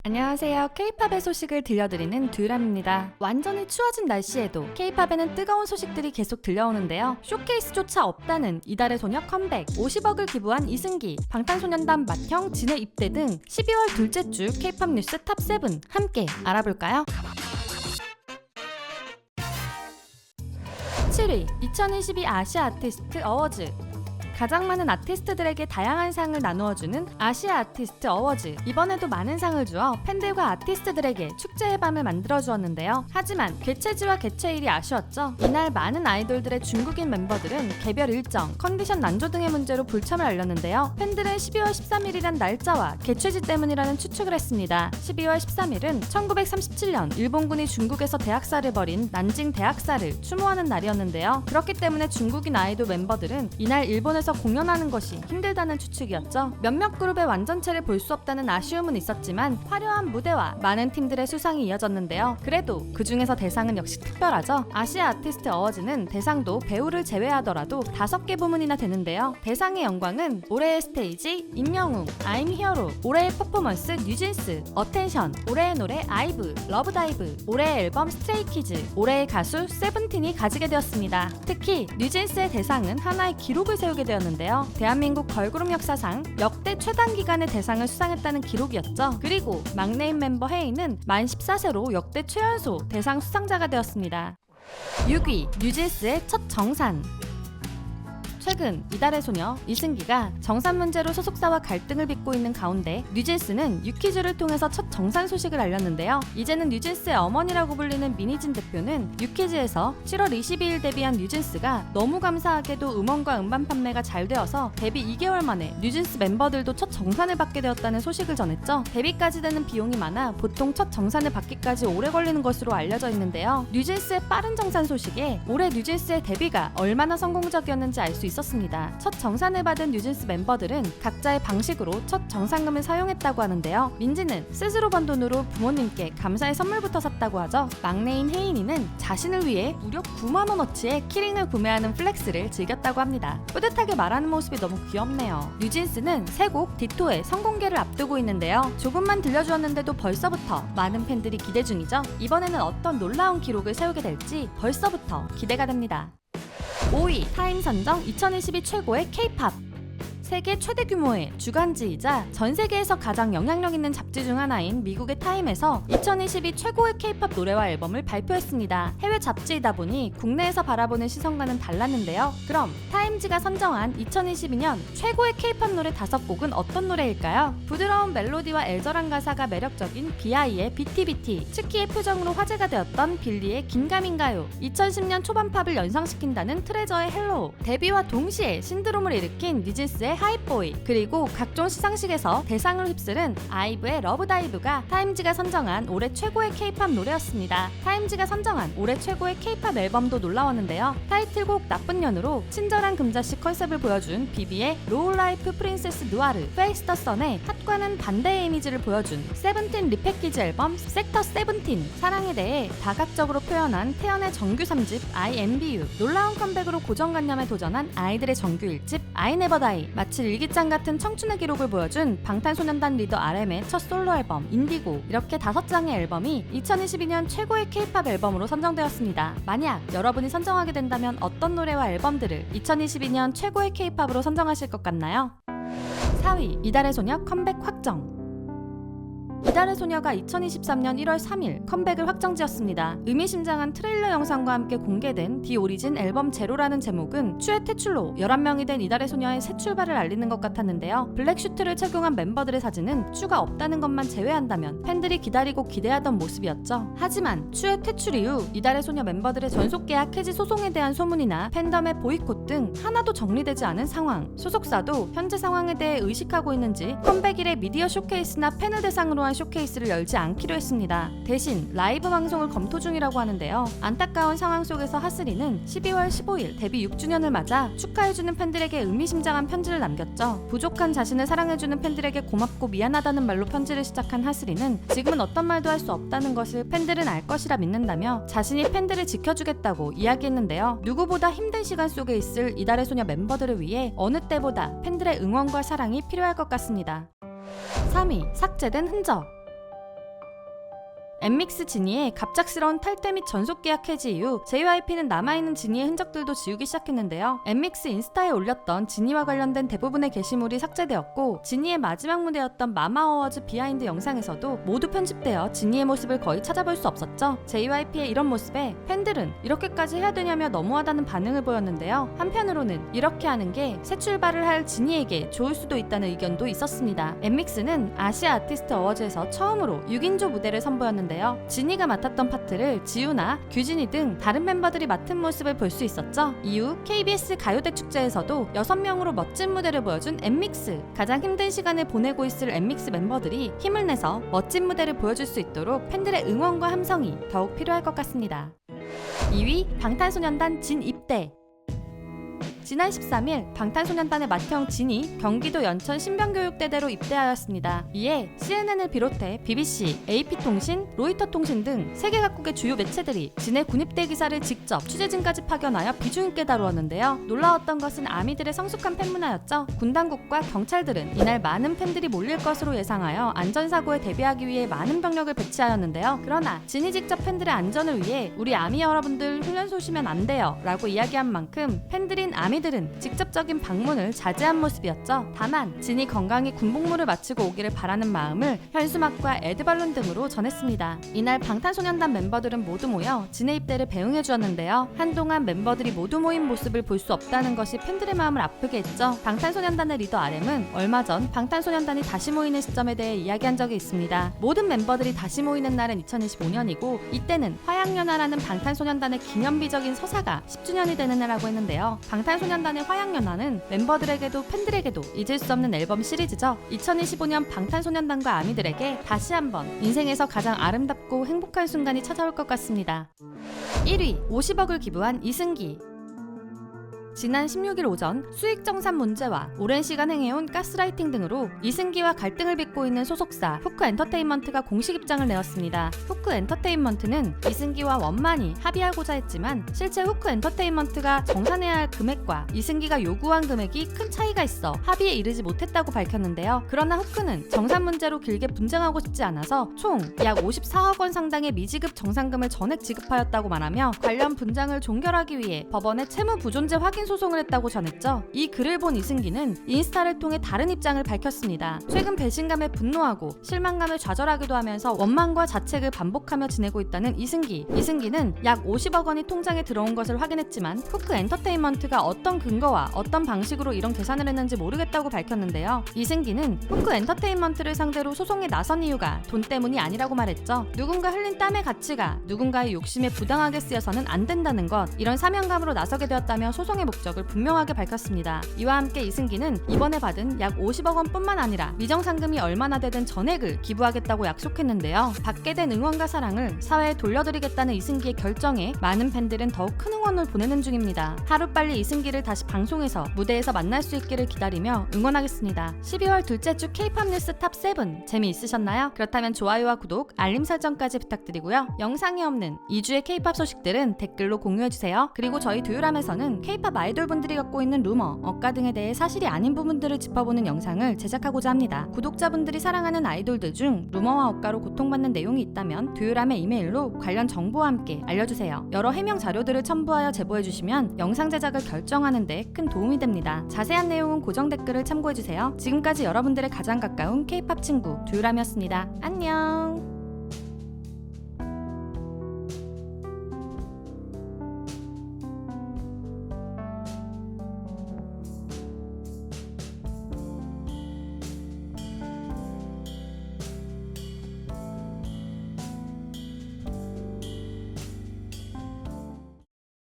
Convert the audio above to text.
안녕하세요. K-팝의 소식을 들려드리는 듀람입니다. 완전히 추워진 날씨에도 K-팝에는 뜨거운 소식들이 계속 들려오는데요. 쇼케이스조차 없다는 이달의 소녀 컴백, 50억을 기부한 이승기, 방탄소년단 맏형 진의 입대 등 12월 둘째 주 K-팝 뉴스 탑7 함께 알아볼까요? 7위, 2022 아시아 아티스트 어워즈. 가장 많은 아티스트들에게 다양한 상을 나누어주는 아시아 아티스트 어워즈. 이번에도 많은 상을 주어 팬들과 아티스트들에게 축제의 밤을 만들어주었는데요. 하지만 개최지와 개최일이 아쉬웠죠. 이날 많은 아이돌들의 중국인 멤버들은 개별 일정, 컨디션 난조 등의 문제로 불참을 알렸는데요. 팬들은 12월 13일이란 날짜와 개최지 때문이라는 추측을 했습니다. 12월 13일은 1937년 일본군이 중국에서 대학살을 벌인 난징 대학살을 추모하는 날이었는데요. 그렇기 때문에 중국인 아이돌 멤버들은 이날 일본에서 공연하는 것이 힘들다는 추측이었죠. 몇몇 그룹의 완전체를 볼 수 없다는 아쉬움은 있었지만 화려한 무대와 많은 팀들의 수상이 이어졌는데요. 그래도 그 중에서 대상은 역시 특별하죠. 아시아 아티스트 어워즈는 대상도 배우를 제외하더라도 5개 부문이나 되는데요. 대상의 영광은 올해의 스테이지 임영웅, I'm Hero, 올해의 퍼포먼스 뉴진스, 어텐션, 올해의 노래 아이브, 러브다이브, 올해의 앨범 스트레이키즈, 올해의 가수 세븐틴이 가지게 되었습니다. 특히 뉴진스의 대상은 하나의 기록을 세우게 되었는데요. 대한민국 걸그룹 역사상 역대 최단 기간의 대상을 수상했다는 기록이었죠. 그리고 막내인 멤버 헤이는 만 14세로 역대 최연소 대상 수상자가 되었습니다. 6위, 뉴진스의 첫 정산. 최근 이달의 소녀 이승기가 정산 문제로 소속사와 갈등을 빚고 있는 가운데 뉴진스는 유퀴즈를 통해서 첫 정산 소식을 알렸는데요. 이제는 뉴진스의 어머니라고 불리는 민희진 대표는 유퀴즈에서 7월 22일 데뷔한 뉴진스가 너무 감사하게도 음원과 음반 판매가 잘 되어서 데뷔 2개월 만에 뉴진스 멤버들도 첫 정산을 받게 되었다는 소식을 전했죠. 데뷔까지 되는 비용이 많아 보통 첫 정산을 받기까지 오래 걸리는 것으로 알려져 있는데요. 뉴진스의 빠른 정산 소식에 올해 뉴진스의 데뷔가 얼마나 성공적이었는지 알 수 있었습니다. 첫 정산을 받은 뉴진스 멤버들은 각자의 방식으로 첫 정산금을 사용했다고 하는데요. 민지는 스스로 번 돈으로 부모님께 감사의 선물부터 샀다고 하죠. 막내인 혜인이는 자신을 위해 무려 9만원어치의 키링을 구매하는 플렉스를 즐겼다고 합니다. 뿌듯하게 말하는 모습이 너무 귀엽네요. 뉴진스는 새 곡 디토의 선공개를 앞두고 있는데요. 조금만 들려주었는데도 벌써부터 많은 팬들이 기대 중이죠. 이번에는 어떤 놀라운 기록을 세우게 될지 벌써부터 기대가 됩니다. 5위, 타임 선정 2022 최고의 K-팝. 세계 최대 규모의 주간지이자 전 세계에서 가장 영향력 있는 잡지 중 하나인 미국의 타임에서 2022 최고의 K-팝 노래와 앨범을 발표했습니다. 해외 잡지이다 보니 국내에서 바라보는 시선과는 달랐는데요. 그럼 타임지가 선정한 2022년 최고의 K-팝 노래 5곡은 어떤 노래일까요? 부드러운 멜로디와 애절한 가사가 매력적인 비아이의 비티비티, 츠키의 표정으로 화제가 되었던 빌리의 긴가민가요, 2010년 초반 팝을 연상시킨다는 트레저의 헬로우, 데뷔와 동시에 신드롬을 일으킨 뉴진스의 하이보이, 그리고 각종 시상식에서 대상을 휩쓸은 아이브의 러브다이브가 타임지가 선정한 올해 최고의 K-팝 노래였습니다. 타임지가 선정한 올해 최고의 K-팝 앨범도 놀라웠는데요. 타이틀곡 나쁜 년으로 친절한 금자씨 컨셉을 보여준 비비의 로우 라이프 프린세스 누아르, 페이스 더 선의 핫과는 반대의 이미지를 보여준 세븐틴 리패키지 앨범 섹터 세븐틴, 사랑에 대해 다각적으로 표현한 태연의 정규 3집 I Envy You, 놀라운 컴백으로 고정관념에 도전한 아이들의 정규 1집 I Never Die, 마치 일기장 같은 청춘의 기록을 보여준 방탄소년단 리더 RM의 첫 솔로 앨범 인디고, 이렇게 5장의 앨범이 2022년 최고의 K-팝 앨범으로 선정되었습니다. 만약 여러분이 선정하게 된다면 어떤 노래와 앨범들을 2022년 최고의 K-팝으로 선정하실 것 같나요? 4위, 이달의 소녀 컴백 확정. 이달의 소녀가 2023년 1월 3일 컴백을 확정지었습니다. 의미심장한 트레일러 영상과 함께 공개된 디 오리진 앨범 제로라는 제목은 추의 퇴출로 11명이 된 이달의 소녀의 새 출발을 알리는 것 같았는데요. 블랙 슈트를 착용한 멤버들의 사진은 추가 없다는 것만 제외한다면 팬들이 기다리고 기대하던 모습이었죠. 하지만 추의 퇴출 이후 이달의 소녀 멤버들의 전속계약 해지 소송에 대한 소문이나 팬덤의 보이콧 등 하나도 정리되지 않은 상황. 소속사도 현재 상황에 대해 의식하고 있는지 컴백일에 미디어 쇼케이스나 팬을 대상으로 한 쇼케이스를 열지 않기로 했습니다. 대신 라이브 방송을 검토 중이라고 하는데요. 안타까운 상황 속에서 하슬이는 12월 15일 데뷔 6주년을 맞아 축하해주는 팬들에게 의미심장한 편지를 남겼죠. 부족한 자신을 사랑해주는 팬들에게 고맙고 미안하다는 말로 편지를 시작한 하슬이는 지금은 어떤 말도 할 수 없다는 것을 팬들은 알 것이라 믿는다며 자신이 팬들을 지켜주겠다고 이야기했는데요. 누구보다 힘든 시간 속에 있을 이달의 소녀 멤버들을 위해 어느 때보다 팬들의 응원과 사랑이 필요할 것 같습니다. 3위, 삭제된 흔적. 엠믹스 지니의 갑작스러운 탈퇴 및 전속 계약 해지 이후 JYP는 남아있는 지니의 흔적들도 지우기 시작했는데요. 엠믹스 인스타에 올렸던 지니와 관련된 대부분의 게시물이 삭제되었고 지니의 마지막 무대였던 마마 어워즈 비하인드 영상에서도 모두 편집되어 지니의 모습을 거의 찾아볼 수 없었죠. JYP의 이런 모습에 팬들은 이렇게까지 해야 되냐며 너무하다는 반응을 보였는데요. 한편으로는 이렇게 하는 게 새 출발을 할 지니에게 좋을 수도 있다는 의견도 있었습니다. 엠믹스는 아시아 아티스트 어워즈에서 처음으로 6인조 무대를 선보였는데요. 지니가 맡았던 파트를 지우나 규진이 등 다른 멤버들이 맡은 모습을 볼 수 있었죠. 이후 KBS 가요대 축제에서도 6명으로 멋진 무대를 보여준 엠믹스. 가장 힘든 시간을 보내고 있을 엠믹스 멤버들이 힘을 내서 멋진 무대를 보여줄 수 있도록 팬들의 응원과 함성이 더욱 필요할 것 같습니다. 2위 방탄소년단 진 입대. 지난 13일 방탄소년단의 맏형 진이 경기도 연천 신병교육대대로 입대하였습니다. 이에 CNN을 비롯해 BBC, AP통신, 로이터통신 등 세계 각국의 주요 매체들이 진의 군입대 기사를 직접 취재진까지 파견하여 비중 있게 다루었는데요. 놀라웠던 것은 아미들의 성숙한 팬문화였죠. 군 당국과 경찰들은 이날 많은 팬들이 몰릴 것으로 예상하여 안전사고에 대비하기 위해 많은 병력을 배치하였는데요. 그러나 진이 직접 팬들의 안전을 위해 우리 아미 여러분들 훈련소 쉬면 안 돼요 라고 이야기한 만큼 팬들인 아미들은 직접적인 방문을 자제한 모습이었죠. 다만 진이 건강히 군복무를 마치고 오기를 바라는 마음을 현수막과 에드발론 등으로 전했습니다. 이날 방탄소년단 멤버들은 모두 모여 진의 입대를 배웅해 주었는데요. 한동안 멤버들이 모두 모인 모습을 볼 수 없다는 것이 팬들의 마음을 아프게 했죠. 방탄소년단의 리더 RM은 얼마 전 방탄소년단이 다시 모이는 시점에 대해 이야기한 적이 있습니다. 모든 멤버들이 다시 모이는 날은 2025년이고 이때는 화양연화라는 방탄소년단의 기념비적인 서사가 10주년이 되는 해라고 했는데요. 방탄소년단의 화양연화는 멤버들에게도 팬들에게도 잊을 수 없는 앨범 시리즈죠. 2025년 방탄소년단과 아미들에게 다시 한번 인생에서 가장 아름답고 행복한 순간이 찾아올 것 같습니다. 1위 50억을 기부한 이승기. 지난 16일 오전 수익 정산 문제와 오랜 시간 행해온 가스라이팅 등으로 이승기와 갈등을 빚고 있는 소속사 후크 엔터테인먼트가 공식 입장을 내었습니다. 후크 엔터테인먼트는 이승기와 원만히 합의하고자 했지만 실제 후크 엔터테인먼트가 정산해야 할 금액과 이승기가 요구한 금액이 큰 차이가 있어 합의에 이르지 못했다고 밝혔는데요. 그러나 후크는 정산 문제로 길게 분쟁하고 싶지 않아서 총 약 54억 원 상당의 미지급 정산금을 전액 지급하였다고 말하며 관련 분쟁을 종결하기 위해 법원에 채무 부존재 확인 소송을 했다고 전했죠. 이 글을 본 이승기는 인스타를 통해 다른 입장을 밝혔습니다. 최근 배신감에 분노하고 실망감을 좌절하기도 하면서 원망과 자책을 반복하며 지내고 있다는 이승기는 약 50억 원이 통장에 들어온 것을 확인했지만 후크 엔터테인먼트가 어떤 근거와 어떤 방식으로 이런 계산을 했는지 모르겠다고 밝혔는데요. 이승기는 후크 엔터테인먼트를 상대로 소송에 나선 이유가 돈 때문이 아니라고 말했죠. 누군가 흘린 땀의 가치가 누군가의 욕심에 부당하게 쓰여서는 안 된다는 것, 이런 사명감으로 나서게 되었다며 소송의 목적을 분명하게 밝혔습니다. 이와 함께 이승기는 이번에 받은 약 50억 원뿐만 아니라 미정상금이 얼마나 되든 전액을 기부하겠다고 약속했는데요. 받게 된 응원과 사랑을 사회에 돌려드리겠다는 이승기의 결정에 많은 팬들은 더욱 큰 응원을 보내는 중입니다. 하루빨리 이승기를 다시 방송에서 무대에서 만날 수 있기를 기다리며 응원하겠습니다. 12월 둘째 주 K-POP 뉴스 탑 7 재미있으셨나요? 그렇다면 좋아요와 구독, 알림 설정까지 부탁드리고요. 영상이 없는 2주의 K-POP 소식들은 댓글로 공유해주세요. 그리고 저희 두유람에서는 K-POP 아이돌분들이 갖고 있는 루머, 억가 등에 대해 사실이 아닌 부분들을 짚어보는 영상을 제작하고자 합니다. 구독자분들이 사랑하는 아이돌들 중 루머와 억가로 고통받는 내용이 있다면 두유람의 이메일로 관련 정보와 함께 알려주세요. 여러 해명 자료들을 첨부하여 제보해주시면 영상 제작을 결정하는 데 큰 도움이 됩니다. 자세한 내용은 고정 댓글을 참고해주세요. 지금까지 여러분들의 가장 가까운 K-POP 친구 두유람이었습니다. 안녕.